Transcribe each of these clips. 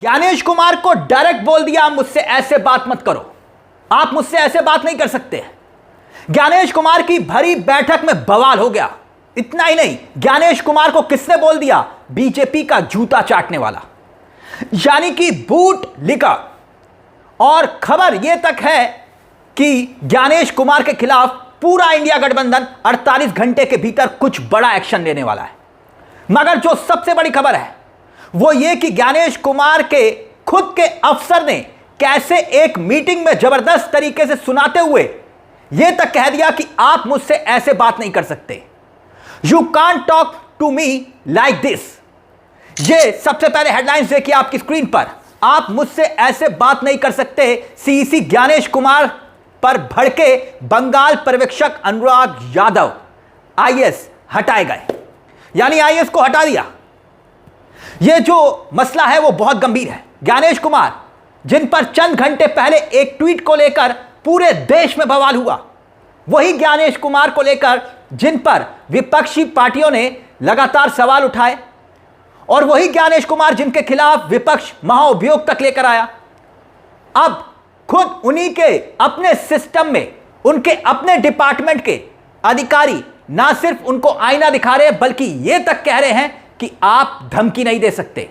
ज्ञानेश कुमार को डायरेक्ट बोल दिया मुझसे ऐसे बात मत करो, आप मुझसे ऐसे बात नहीं कर सकते। ज्ञानेश कुमार की भरी बैठक में बवाल हो गया। इतना ही नहीं, ज्ञानेश कुमार को किसने बोल दिया? बीजेपी का जूता चाटने वाला, यानी कि बूट लिका। और खबर यह तक है कि ज्ञानेश कुमार के खिलाफ पूरा इंडिया गठबंधन 48 घंटे के भीतर कुछ बड़ा एक्शन लेने वाला है। मगर जो सबसे बड़ी खबर है वो ये कि ज्ञानेश कुमार के खुद के अफसर ने कैसे एक मीटिंग में जबरदस्त तरीके से सुनाते हुए यह तक कह दिया कि आप मुझसे ऐसे बात नहीं कर सकते, you can't talk to me like this. ये सबसे पहले हेडलाइंस देखिए आपकी स्क्रीन पर, आप मुझसे ऐसे बात नहीं कर सकते। सीईसी ज्ञानेश कुमार पर भड़के बंगाल पर्यवेक्षक अनुराग यादव, आईएएस हटाए गए, यानी आईएएस को हटा दिया। यह जो मसला है वो बहुत गंभीर है। ज्ञानेश कुमार जिन पर चंद घंटे पहले एक ट्वीट को लेकर पूरे देश में बवाल हुआ, वही ज्ञानेश कुमार को लेकर जिन पर विपक्षी पार्टियों ने लगातार सवाल उठाए, और वही ज्ञानेश कुमार जिनके खिलाफ विपक्ष महाअभियोग तक लेकर आया। अब खुद उन्हीं के अपने सिस्टम में उनके अपने डिपार्टमेंट के अधिकारी ना सिर्फ उनको आईना दिखा रहे हैं बल्कि यह तक कह रहे हैं कि आप धमकी नहीं दे सकते।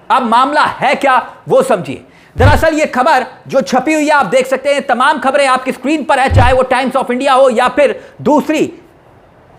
अब मामला है क्या वो समझिए। दरअसल ये खबर जो छपी हुई है आप देख सकते हैं, तमाम खबरें आपकी स्क्रीन पर है, चाहे वो टाइम्स ऑफ इंडिया हो या फिर दूसरी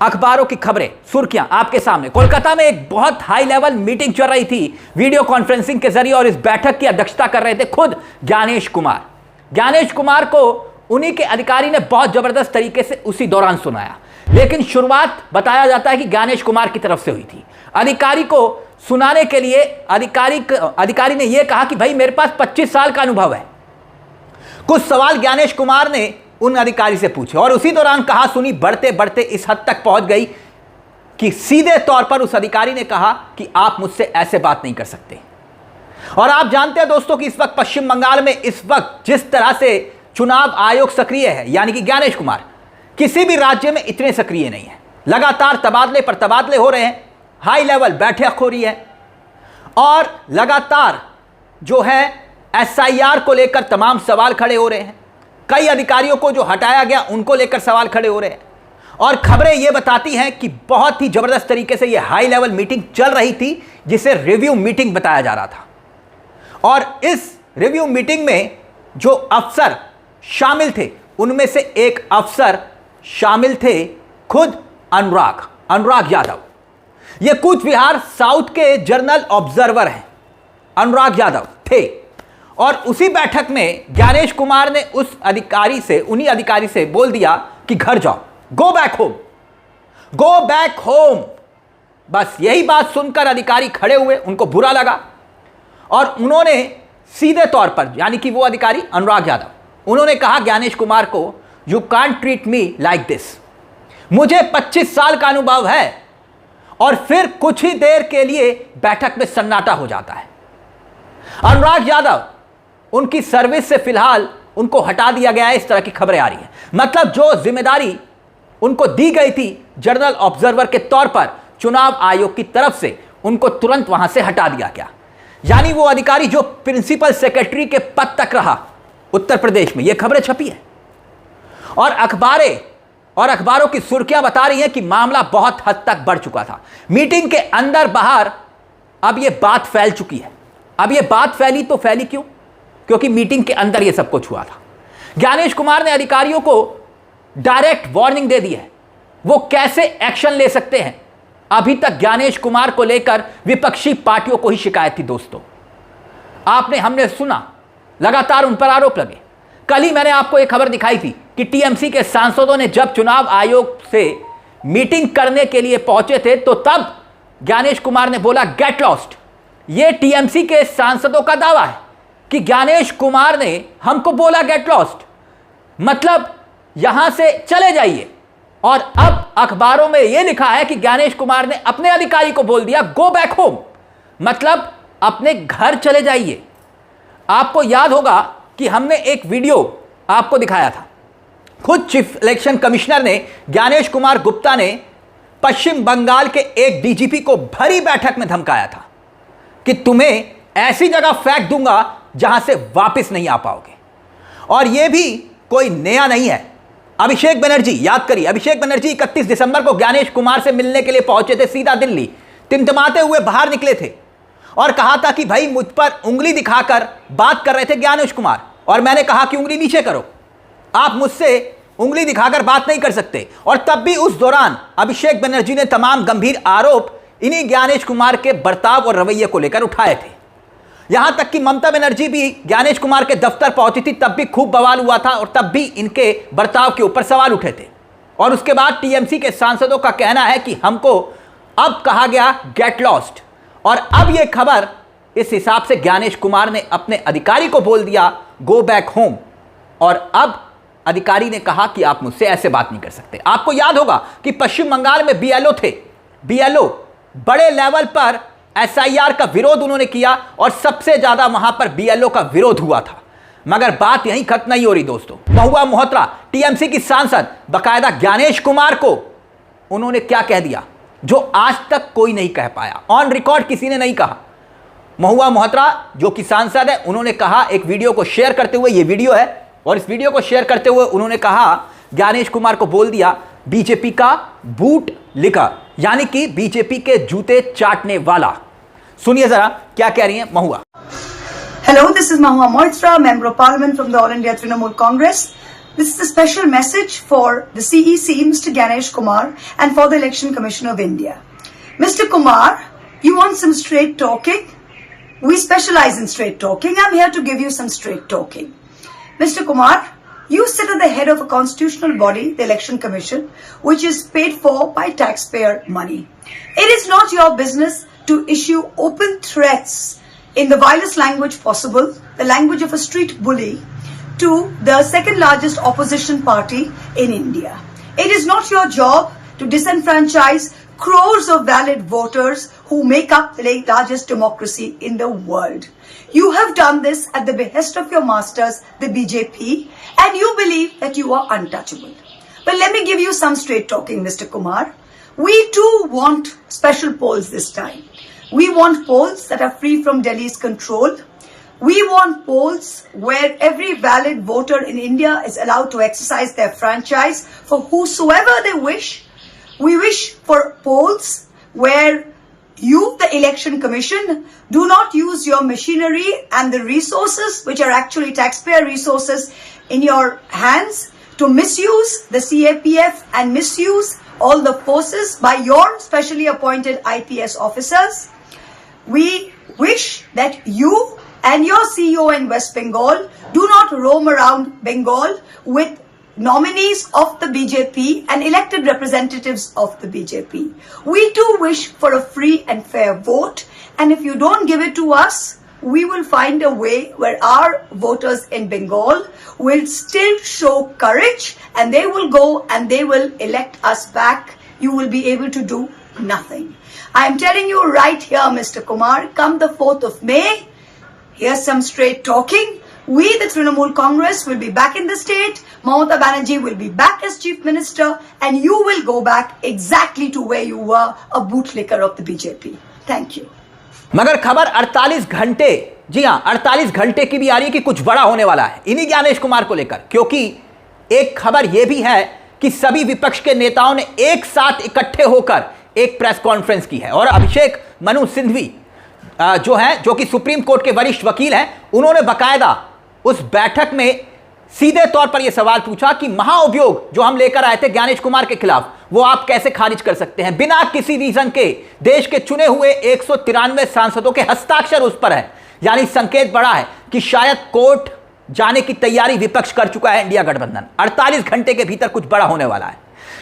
अखबारों की खबरें, सुर्खियां आपके सामने। कोलकाता में एक बहुत हाई लेवल मीटिंग चल रही थी वीडियो कॉन्फ्रेंसिंग के जरिए, और इस बैठक की अध्यक्षता कर रहे थे खुद ज्ञानेश कुमार। ज्ञानेश कुमार को उन्हीं के अधिकारी ने बहुत जबरदस्त तरीके से उसी दौरान सुनाया, लेकिन शुरुआत बताया जाता है कि ज्ञानेश कुमार की तरफ से हुई थी। अधिकारी को सुनाने के लिए अधिकारी ने यह कहा कि भाई मेरे पास 25 साल का अनुभव है। कुछ सवाल ज्ञानेश कुमार ने उन अधिकारी से पूछे और उसी दौरान कहा सुनी बढ़ते बढ़ते इस हद तक पहुंच गई कि सीधे तौर पर उस अधिकारी ने कहा कि आप मुझसे ऐसे बात नहीं कर सकते। और आप जानते हैं दोस्तों कि इस वक्त पश्चिम बंगाल में इस वक्त जिस तरह से चुनाव आयोग सक्रिय है, यानी कि ज्ञानेश कुमार किसी भी राज्य में इतने सक्रिय नहीं है। लगातार तबादले पर तबादले हो रहे हैं, हाई लेवल बैठक हो रही है, और लगातार जो है एसआईआर को लेकर तमाम सवाल खड़े हो रहे हैं। कई अधिकारियों को जो हटाया गया उनको लेकर सवाल खड़े हो रहे हैं, और खबरें यह बताती हैं कि बहुत ही जबरदस्त तरीके से यह हाई लेवल मीटिंग चल रही थी जिसे रिव्यू मीटिंग बताया जा रहा था। और इस रिव्यू मीटिंग में जो अफसर शामिल थे उनमें से एक अफसर शामिल थे खुद अनुराग यादव। ये कूच विहार साउथ के जर्नल ऑब्जर्वर हैं, अनुराग यादव थे। और उसी बैठक में ज्ञानेश कुमार ने उन्हीं अधिकारी से बोल दिया कि घर जाओ, गो बैक होम। बस यही बात सुनकर अधिकारी खड़े हुए, उनको बुरा लगा, और उन्होंने सीधे तौर पर, यानी कि वो अधिकारी अनुराग यादव, उन्होंने कहा ज्ञानेश कुमार को, you can't treat me like this. मुझे 25 साल का अनुभव है। और फिर कुछ ही देर के लिए बैठक में सन्नाटा हो जाता है। अनुराग यादव, उनकी सर्विस से फिलहाल उनको हटा दिया गया है, इस तरह की खबरें आ रही हैं। मतलब जो जिम्मेदारी उनको दी गई थी जर्नल ऑब्जर्वर के तौर पर चुनाव आयोग की तरफ से, उनको तुरंत वहां से हटा दिया गया। यानी वो अधिकारी जो प्रिंसिपल सेक्रेटरी के पद तक रहा उत्तर प्रदेश में, ये खबरें छपी है, और अखबारों की सुर्खियां बता रही हैं कि मामला बहुत हद तक बढ़ चुका था। मीटिंग के अंदर बाहर अब यह बात फैल चुकी है। अब यह बात फैली तो फैली क्यों? क्योंकि मीटिंग के अंदर यह सब कुछ हुआ था। ज्ञानेश कुमार ने अधिकारियों को डायरेक्ट वार्निंग दे दी है, वो कैसे एक्शन ले सकते हैं। अभी तक ज्ञानेश कुमार को लेकर विपक्षी पार्टियों को ही शिकायत थी दोस्तों। हमने सुना लगातार उन पर आरोप लगे। कल ही मैंने आपको एक खबर दिखाई थी कि टीएमसी के सांसदों ने जब चुनाव आयोग से मीटिंग करने के लिए पहुंचे थे तो तब ज्ञानेश कुमार ने बोला गेट लॉस्ट। यह टीएमसी के सांसदों का दावा है कि ज्ञानेश कुमार ने हमको बोला गेट लॉस्ट, मतलब यहां से चले जाइए। और अब अखबारों में यह लिखा है कि ज्ञानेश कुमार ने अपने अधिकारी को बोल दिया गो बैक होम, मतलब अपने घर चले जाइए। आपको याद होगा कि हमने एक वीडियो आपको दिखाया था, खुद चीफ इलेक्शन कमिश्नर ने ज्ञानेश कुमार गुप्ता ने पश्चिम बंगाल के एक डीजीपी को भरी बैठक में धमकाया था कि तुम्हें ऐसी जगह फेंक दूंगा जहां से वापस नहीं आ पाओगे। और यह भी कोई नया नहीं है। अभिषेक बनर्जी, याद करिए, अभिषेक बनर्जी 31 दिसंबर को ज्ञानेश कुमार से मिलने के लिए पहुंचे थे, सीधा दिल्ली, टिमटिमाते हुए बाहर निकले थे और कहा था कि भाई मुझ पर उंगली दिखाकर बात कर रहे थे ज्ञानेश कुमार, और मैंने कहा कि उंगली नीचे करो, आप मुझसे उंगली दिखाकर बात नहीं कर सकते। और तब भी उस दौरान अभिषेक बनर्जी ने तमाम गंभीर आरोप इन्हीं ज्ञानेश कुमार के बर्ताव और रवैये को लेकर उठाए थे। यहां तक कि ममता बनर्जी भी ज्ञानेश कुमार के दफ्तर पहुंची थी, तब भी खूब बवाल हुआ था और तब भी इनके बर्ताव के ऊपर सवाल उठे थे। और उसके बाद टीएमसी के सांसदों का कहना है कि हमको अब कहा गया गेट लॉस्ट, और अब यह खबर इस हिसाब से ज्ञानेश कुमार ने अपने अधिकारी को बोल दिया गो बैक होम, और अब अधिकारी ने कहा कि आप मुझसे ऐसे बात नहीं कर सकते। आपको याद होगा कि पश्चिम बंगाल में बीएलओ थे, बीएलओ बड़े लेवल पर एसआईआर का विरोध उन्होंने किया और सबसे ज्यादा वहां पर बीएलओ का विरोध हुआ था। मगर बात यहीं खत्म नहीं हो रही दोस्तों। महुआ मोहत्रा टीएमसी की सांसद बकायदा ज्ञानेश कुमार को उन्होंने क्या कह दिया जो आज तक कोई नहीं कह पाया, ऑन रिकॉर्ड किसी ने नहीं कहा। महुआ मोहत्रा जो कि सांसद है, उन्होंने कहा एक वीडियो को शेयर करते हुए, ये वीडियो है, और इस वीडियो को शेयर करते हुए उन्होंने कहा, ज्ञानेश कुमार को बोल दिया बीजेपी का बूट लिकर, यानी कि बीजेपी के जूते चाटने वाला। सुनिए जरा क्या कह रही हैं महुआ। Hello, this is Mahua Moitra, Member of Parliament from the All India Trinamool Congress. This is a special message for the CEC, Mr. Ganesh Kumar, and for the Election Commission of India. Mr. Kumar, you want some straight talking? We specialize in straight talking. I'm here to give you some straight talking. Mr. Kumar, you sit at the head of a constitutional body, the Election Commission, which is paid for by taxpayer money. It is not your business to issue open threats in the vilest language possible, the language of a street bully, to the second largest opposition party in India. It is not your job to disenfranchise crores of valid voters who make up the largest democracy in the world. You have done this at the behest of your masters, the BJP, and you believe that you are untouchable. But let me give you some straight talking, Mr. Kumar. We too want special polls this time. We want polls that are free from Delhi's control. We want polls where every valid voter in India is allowed to exercise their franchise for whosoever they wish. We wish for polls where you, the Election Commission, do not use your machinery and the resources, which are actually taxpayer resources, in your hands to misuse the CAPF and misuse all the forces by your specially appointed IPS officers. We wish that you and your CEO in West Bengal do not roam around Bengal with nominees of the BJP and elected representatives of the BJP. We too wish for a free and fair vote, and if you don't give it to us, we will find a way where our voters in Bengal will still show courage, and they will go and they will elect us back. You will be able to do nothing. I am telling you right here, Mr. Kumar, come the 4th of May, here's some straight talking. We, the Trinamool Congress, will be back in the state. Mamata Banerjee will be back as Chief Minister, and you will go back exactly to where you were, a bootlicker of the BJP. Thank you. मगर खबर 48 घंटे, जी हां 48 घंटे की भी आ रही है कि कुछ बड़ा होने वाला है इन्हीं ज्ञानेश कुमार को लेकर, क्योंकि एक खबर यह भी है कि सभी विपक्ष के नेताओं ने एक साथ इकट्ठे होकर एक प्रेस कॉन्फ्रेंस की है, और अभिषेक मनु सिंघवी जो कि सुप्रीम कोर्ट के वरिष्ठ वकील हैं, उन्होंने बकायदा उस बैठक में सीधे तौर पर यह सवाल पूछा कि महाअभियोग जो हम लेकर आए थे ज्ञानेश कुमार के खिलाफ, वो आप कैसे खारिज कर सकते हैं बिना किसी रीजन के। देश के चुने हुए 193 सांसदों के हस्ताक्षर उस पर है, यानी संकेत बड़ा है कि शायद कोर्ट जाने की तैयारी विपक्ष कर चुका है, इंडिया गठबंधन। 48 घंटे के भीतर कुछ बड़ा होने वाला है,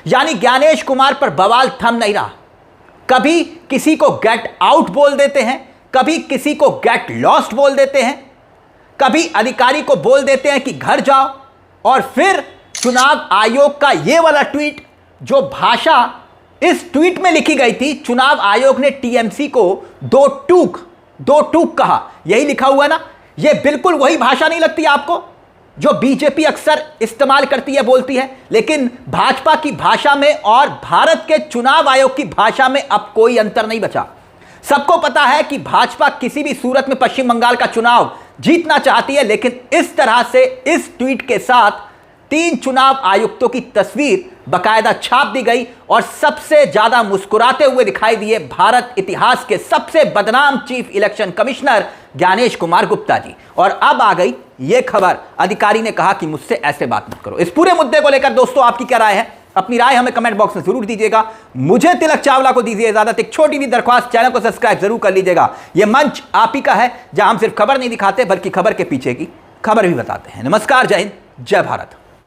यानी ज्ञानेश कुमार पर बवाल थम नहीं रहा। कभी किसी को गेट आउट बोल देते हैं, कभी किसी को गेट लॉस्ट बोल देते हैं, कभी अधिकारी को बोल देते हैं कि घर जाओ, और फिर चुनाव आयोग का यह वाला ट्वीट, जो भाषा इस ट्वीट में लिखी गई थी, चुनाव आयोग ने टीएमसी को दो टूक कहा, यही लिखा हुआ ना। यह बिल्कुल वही भाषा नहीं लगती आपको जो बीजेपी अक्सर इस्तेमाल करती है, बोलती है, लेकिन भाजपा की भाषा में और भारत के चुनाव आयोग की भाषा में अब कोई अंतर नहीं बचा। सबको पता है कि भाजपा किसी भी सूरत में पश्चिम बंगाल का चुनाव जीतना चाहती है, लेकिन इस तरह से इस ट्वीट के साथ 3 चुनाव आयुक्तों की तस्वीर बकायदा छाप दी गई और सबसे ज्यादा मुस्कुराते हुए दिखाई दिए भारत इतिहास के सबसे बदनाम chief election commissioner Gyanesh Kumar Gupta ji. और अब आ गई यह खबर, अधिकारी ने कहा कि मुझसे ऐसे बात मत करो। इस पूरे मुद्दे को लेकर दोस्तों आपकी क्या राय है? अपनी राय हमें कमेंट बॉक्स में जरूर दीजिएगा। मुझे तिलक चावला को दीजिए इजाजत। एक छोटी सी दरख्वास्त, चैनल को सब्सक्राइब जरूर कर लीजिएगा। यह मंच आप ही का है जहां हम सिर्फ खबर नहीं दिखाते बल्कि खबर के पीछे की खबर भी बताते हैं। नमस्कार, जय हिंद, जय भारत।